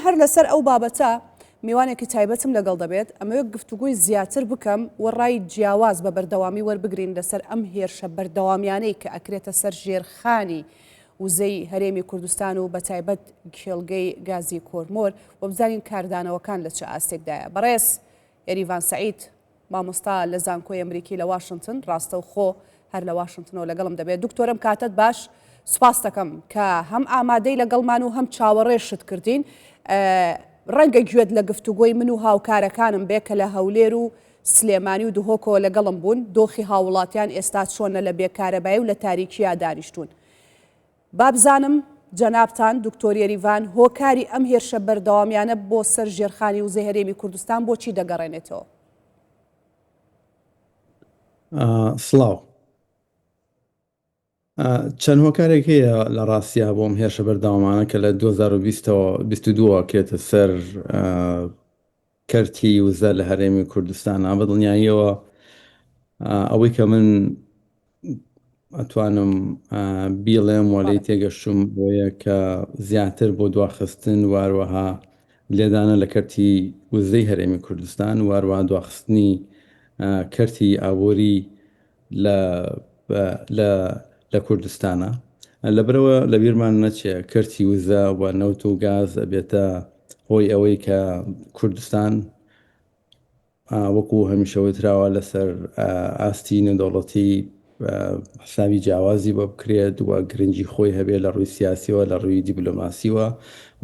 هەر لەسەر ئەو بابەتە میوانێکی تایبەتم لەگەڵ دەبێت ئەمەوە گفتوگوی زیاتر بکەم و ڕای جیاواز بە بەردەوامی وەربگرین لەسەر ئەم هێرشە بەردەوامیانەی کە ئەکرێتە سەر ژێرخانی وزەی هەرێمی کوردستان و بە تایبەت کێڵگەی گازی کۆرمۆر و بزانین کاردانەوەکان لە چه ئاستێکدایە. بەڕێز یاریڤان سەعید مامۆستا لە زانکۆی ئەمریکی لە واشنگتن، ڕاستە و خۆ هەر لە واشنگتنەوە لەگەڵم دەبێت. دکتۆرم کاتت باش، سوپاس دەکەم کە هەم ئامادەی لەگەڵمان و هەم چاوەڕێشت کردین. ڕەنگە گوێت لە گفتوگۆی من و هاوکارەکانم بێ کە لە هەولێر و سلێمانی و دهۆکەوە لەگەڵم بوون، دۆخی هاوڵاتیان ئێستا چۆنە لە بێکارەبایی و لە تاریکیە دانیشتون. بابزانم جەنابتان دکتۆر یاریڤان هۆکاری ئەم هێرشە بەردەوامیانە بۆ سەر ژێرخانی وزەی هەرێمی کوردستان بۆچی دەگەڕێنێتەوە؟ سڵاو. چەند هۆکارێک هەیە لە ڕاستیە بۆم هێرشە بەردەوامانە کە لە 2022 کێتە سەر کەرتی وزە لە هەرێمی کوردستانە. بە دڵنیاییەوە ئەوەی کە من ئەتوانم بیڵێم وەلی تێگەشتم بۆیە کە زیاتر بۆ دواخستن واروەها لێدانە لە کەرتی وزەی هەرێمی کوردستان، واروەها دواخستنی کەرتی ئابووری لە کوردستانە. لەبەرەوە لە بیرمان نەچێ کەرتی وزە و نەوت و گاز ئەبێتە هۆی ئەوەی کە کوردستان وەکو هەمیشەوەی تراوە لەسەر ئاستی نێودەوڵەتی حسابی جیاوازی بۆ بکرێت و گرنگی خۆی هەبێت لە ڕووی سیاسیەوە، لە ڕووی دیبلۆماسیوە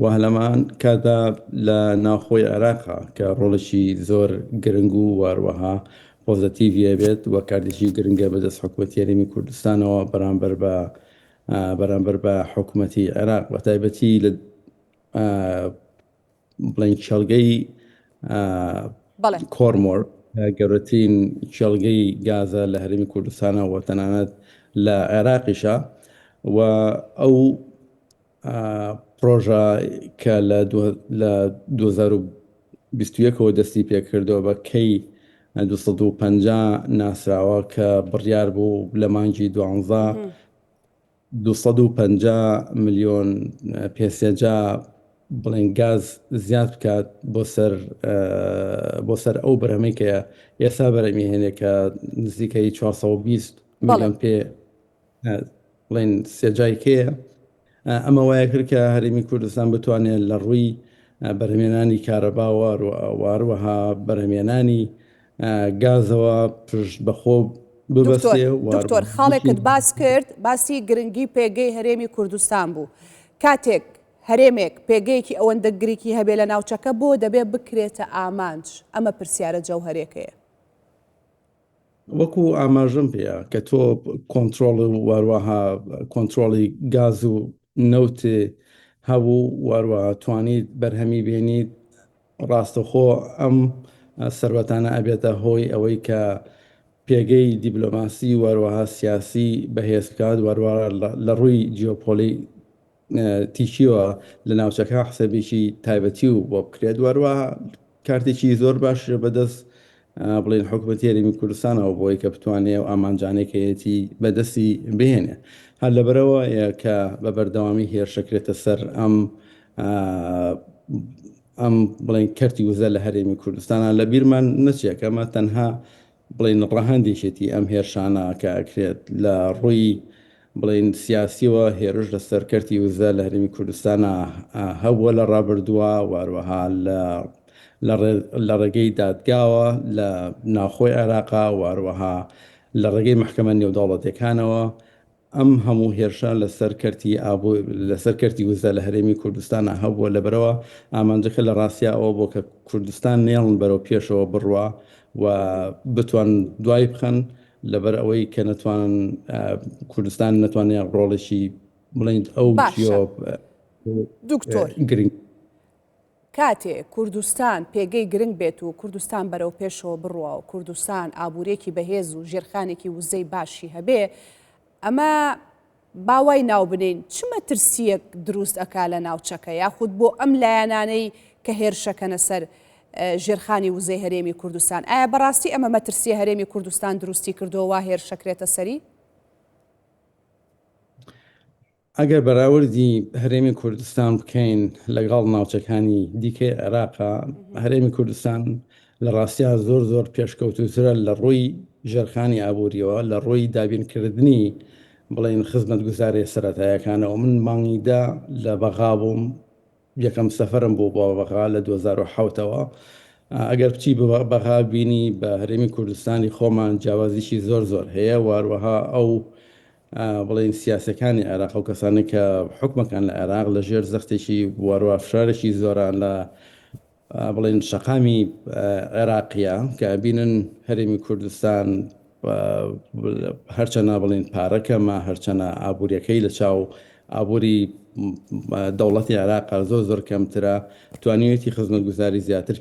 و هەلەمان کادا لە ناوخۆی عێراقا کە ڕۆڵێکی زۆر گرنگ و واروەها پۆزتیڤە بێت و کاردێکی گرنگە بەدەست حکوومەتی هەرێمی کوردستانەوە بەرامبەر بە حکوومەتی عێراق، بە تایبەتی لە بڵین کێڵگەی کۆرمۆر گەورەترین کێڵگەی گازە لە هەرێمی کوردستانەوە تەنانەت لە عێراقیشە و ئەو پرۆژە کە لە 2021ەوە دەستی پێکردەوە بە کەی 250 ناسراوە کە بڕیار بوو لە مانگی 12 250 ملیۆن پێسێجا بڵێن گاز زیاد بکات بۆ سەر ئەو بەرهەمەی کە ئێستا بەرەمی هێنێ کە نزیکەی 420 ملیۆن پێ بڵێن سێجایکەیە. ئەمە وایە کرد کە هەرێمی کوردستان بتوانێت لە ڕووی بەرهەمێنانی کارەباوە واروەها بەرهەمێنانی گازەوە پشت بەخۆ ببەستێ. دکتۆر خاڵێکت باس کرد، باسی گرنگی پێگەی هەرێمی کوردستان بوو. کاتێک هەرێمێک پێگەیەکی ئەوەندە گرێکی هەبێ لە ناوچەکە بۆ دەبێت بکرێتە ئامانج. ئەمە پرسیارە جەوهەرێکەیە. وەکو ئاماژەم پێەیە کە تۆ کۆنتترۆڵ واروەها کۆنتترۆڵی گاز و نەوتێ هەبوو واروەها توانیت بەرهەمی بێنیت، ڕاستەخۆ ئەم سەربەتانە ئەبێتە هۆی ئەوەی کە پێگەی دیبلۆماسی واروەها سیاسی بەهێز بکات، واروە لە ڕووی جیۆپۆلی تیشیوە لە ناوچەکە حسەبێکی تایبەتی و بۆ بکرێت. واروە کارتێکی زۆر باش بەدەست بڵێن حکوومەتی هەرێمی کوردستانەوە بۆی کە بتوانێت و ئامانجانێکەتی بەدەستی بهێنێ. هەر لەبەرەوە کە بە بەردەوامی هێرشەکرێتە سەر ئەم بڵێن کەرتی وزە لە هەرێمی کوردستانە لە بیرمان نەچێت ئەمە تەنها بڵێن ڕەهەندێکێتی ئەم هێرشانە کە ئەکرێت لە ڕووی بڵێن سیاسیەوە هێرش لە سەرکەرتی وزە لە هەرێمی کوردستانە هەبووە لە ڕابردووە، واروەها لە ڕێگەی دادگاوە لە ناوخۆی عێراقا، واروەها لە ڕێگەی محکەمە نێودەوڵەتیەکانەوە. ئەم هەموو هێرشان لەسەر کەرتی وزە لە هەرێمی کوردستانە هەبووە. لەبەرەوە ئامانجەکە لە ڕاستیا ئەوە بۆ کە کوردستان نێڵن بەرەو پێشەوە بڕوە و بتوان دوای بخەن لەبەر ئەوەی کە نەتوانن کوردستان نەتوانێت ڕۆڵێکی بڵێن ئەو دکتۆر گرنگ کاتێ کوردستان پێگەی گرنگ بێت و کوردستان بەرەو پێشەوە بڕوە و کوردستان ئابوورێکی بەهێز و ژێرخانێکی وزەی باشی هەبێ، ئەمە باوای ناو بنین چ مەترسیەک دروست ئەکا لە ناوچەکە یاخود بۆ ئەم لایەنانەی کە هێرشەکەنە سەر ژێرخانی وزەی هەرێمی کوردستان؟ ئایا بەڕاستی ئەمە مەترسیە هەرێمی کوردستان دروستی کردەوە هێرشەکرێتە سەری؟ ئەگەر بەراوردی هەرێمی کوردستان بکەین لەگەڵ ناوچەکانی دیکەی عێراقا، هەرێمی کوردستان لە ڕاستیا زۆر پێشکەوتوترە لە ڕووی ژێرخانی ئابوووریەوە، لە ڕووی دابینکردنی بڵین خزمەت گوزاری سەرەتایەکانەوە. من مانگیدا لە بەغا بووم، یەکەم سەفەرم بوو بۆ بەغا لە 2007ەوە. ئەگەر بچی بەغا بینی بە هەرێمی کوردستانی خۆمان جیاوازیشی زۆر هەیە، واروەها ئەو بڵین سیاسەکانی عێراق و کەسانی کە حکومەکان لە عێراق لە ژێر زەختێکی واروە فشارێکی زۆران لە بڵین شەقامی عێراقیە کە بینن هەرێمی کوردستان هەرچەنە بڵین پارەکەمە، هەرچەنە ئابوووریەکەی لە چاو ئابووری دەوڵەتی عێراق زۆر کەمترە، توانیوێتی خزمەت گوزاری زیاتر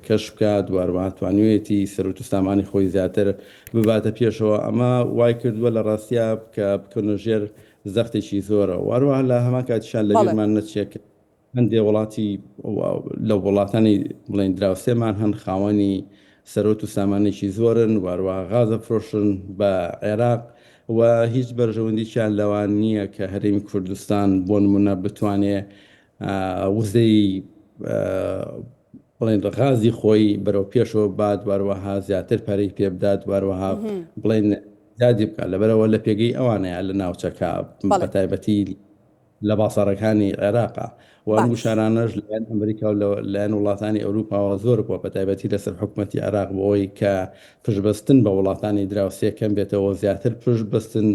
کەش بکات، واروە توانیوێتی سەرۆت و سامانی خۆی زیاتر بباتە پێشەوە. ئەمە وای کردووە لە ڕاستیا کە بکەونە ژێر زەختێکی زۆرە. واروە لە هەمان کاتیشان لە بیرمان نەچێت هەندێ وڵاتی لە وڵاتانی بڵین دراوسێمان هەن خاوەنی سەرۆت و سامانێکی زۆرن، واروە غازە فرۆشن بە عێراق و هیچ بەرژەوەندییان لەوان نییە کە هەرێمی کوردستان بۆ نمونە بتوانێ وزەی بڵێن غازی خۆی بەرەو پێشەوە بات، واروەها زیاتر پەرەی پێبدات، واروەها بڵێن زیادی بکات لەبەرەوە لە پێگەی ئەوانەیە لە ناوچەکە بەتایبەتی لە باڵسەڕەکانی عێراقا. و گوشارانەش لەلایەن ئەمریکا و لەلایەن وڵاتانی ئەوروپاوە زۆر بووە بەتایبەتی لەسەر حکوومەتی عێراق بۆەوەی کە پشتبەستن بە وڵاتانی دراوسێکەم بێتەوە، زیاتر پشتبەستن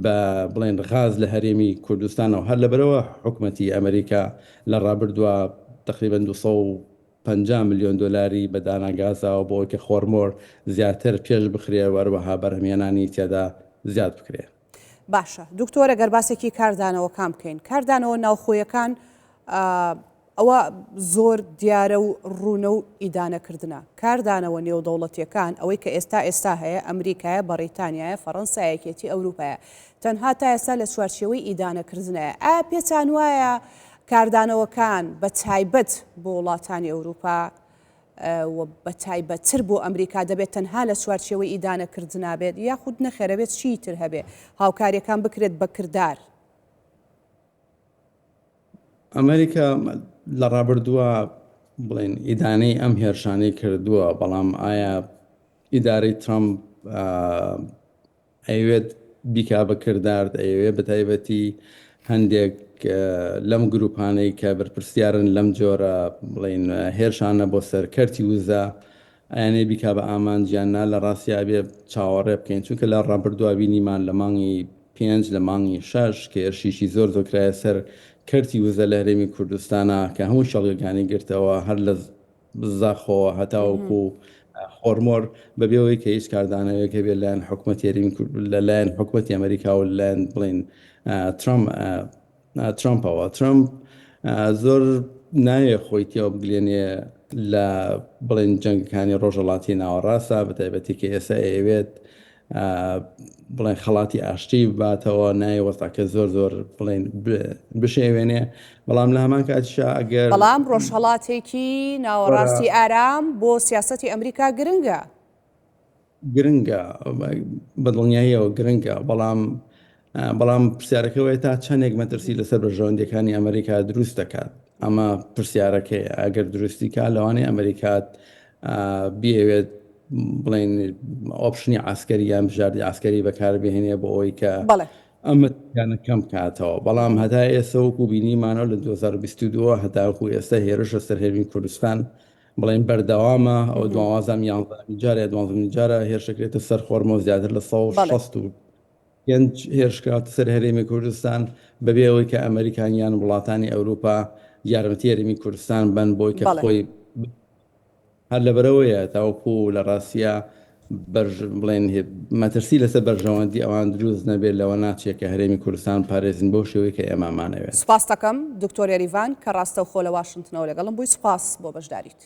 بە بڵێن غاز لە هەرێمی کوردستانەوە. هەر لەبەرەوە حکوومەتی ئەمریکا لە ڕابردووە تقریبا 250 ملیۆن دلاری بە داناگازاوە بۆ کە خۆرمۆر زیاتر پێش بخرێ، وەروەها بەرهەمێنانی تێدا زیاد بکرێ. باشە دکتۆرە، گەر باسێکی کاردانەوەکان بکەین، کاردانەوە ناوخۆیەکان ئەوە زۆر دیارە و ڕوونە و ئیدانەکردنە. کاردانەوە نێودەوڵەتیەکان ئەوەی کە ئێستا هەیە ئەمریکایە، بەڕیتانیایە، فەڕەنسایەکێتی ئەوروپایە، تەنها تا ئێستا لە چوارچێوەی ئیدانەکردنەیە. ئایا پێتان وایە کاردانەوەکان بە تایبەت بۆ وڵاتانی ئەوروپا و بە تایبەتتر بۆ ئەمریکا دەبێت تەنها لە چوارچێوەی ئیدانەکردنا بێت، یاخود نەخێرەبێت چیتر هەبێ هاوکاریەکان بکرێت بە کردار؟ ئەمریکا لە ڕابردووە بڵێن ئیدانەی ئەم هێرشانەی کردووە، بەڵام ئایا ئیدارەی ترامپ ئەوێت بیکا بە کردار، ئەوێ بەتایبەتی هەندێک لەم گروپانەی کە بەرپرسیارن لەم جۆرە بڵێن هێرشانە بۆ سەرکەرتی وزە ئەیانێ بیکا بە ئامانجیاننا لە ڕاستیا بێ چاوەڕێ بکەین، چونکە لە ڕابردووە بینیمان لە مانگی 5 لە مانگی 6 کە هێرشیشی زۆر کرایە سەر کەرتی وزە لە هەرێمی کوردستانە کە هەموو شەڵگەکانی گرتەوە، هەر لە زاخۆوە هەتاوەکو خۆرمۆر بەبێەوەی کە هیچ کاردانەوەیەکە بێت لەلایەن لەلایەن حکوومەتی ئەمریکا و لەلایەن بڵێن ترامپەوە. ترامپ زۆر ناوێ خۆی تێوە بگلێنێ لە بڵێن جەنگەکانی ڕۆژهەڵاتی ناوەڕاستە، بەتایبەتی کە ئێستا ئەوێت بڵێن خەڵاتی ئاشتی بباتەوە، نایە وەستاکە زۆر بڵێن بشێوێنێ. بەڵام لە هەمان کاتیشا ئەگەر بەڵام ڕۆژهەڵاتێکی ناوەڕاستی ئارام بۆ سیاسەتی ئەمریکا گرنگە بەدڵنیاییەوە گرنگە، بەڵام پرسیارەکەەوەی تا چەندێک مەترسی لەسەر بەژەوەندەکانی ئەمریکا دروست دەکات. ئەمە پرسیارەکەی ئەگەر درستی کا لەوانەیە ئەمریکات بیاوێت بڵێن ئۆپشنی عسکەری یان بژاردی عسکەری بەکاربهێنێ بۆ ئەوەی کە ئەمەیانە کەم بکاتەوە. بەڵام هەتا ئێستا وەکو بینیمانەوە لە 2022 هەتاکو ئێستا هێرشە سەر هەرێمی کوردستان بڵێن بەردەوامە. ئەو دووازەم جارە دوازەمین جارە هێرشەکرێتە سەر خۆرمۆ زیاتر لە 160 هێرشکاتە سەر هەرێمی کوردستان بەبێ ئەوەی کە ئەمریکانیان وڵاتانی ئەوروپا یارمەتی هەرێمی کوردستان بن بۆی کە خۆی هەر لەبەرەوەیە تاوەکو لە ڕاستیا بڵێن مەترسی لەسەر بەرژەوەندی ئەوان دروست نەبێت لەوە ناچێت کە هەرێمی کوردستان پارێزن بۆ شێوەیە کە ئێمامانەوێت. سپاس دەکەم دکتۆر یاریڤان کە ڕاستە و خۆ لە واشنگتنەوە لەگەڵم بووی. سپاس بۆ بەشداریت.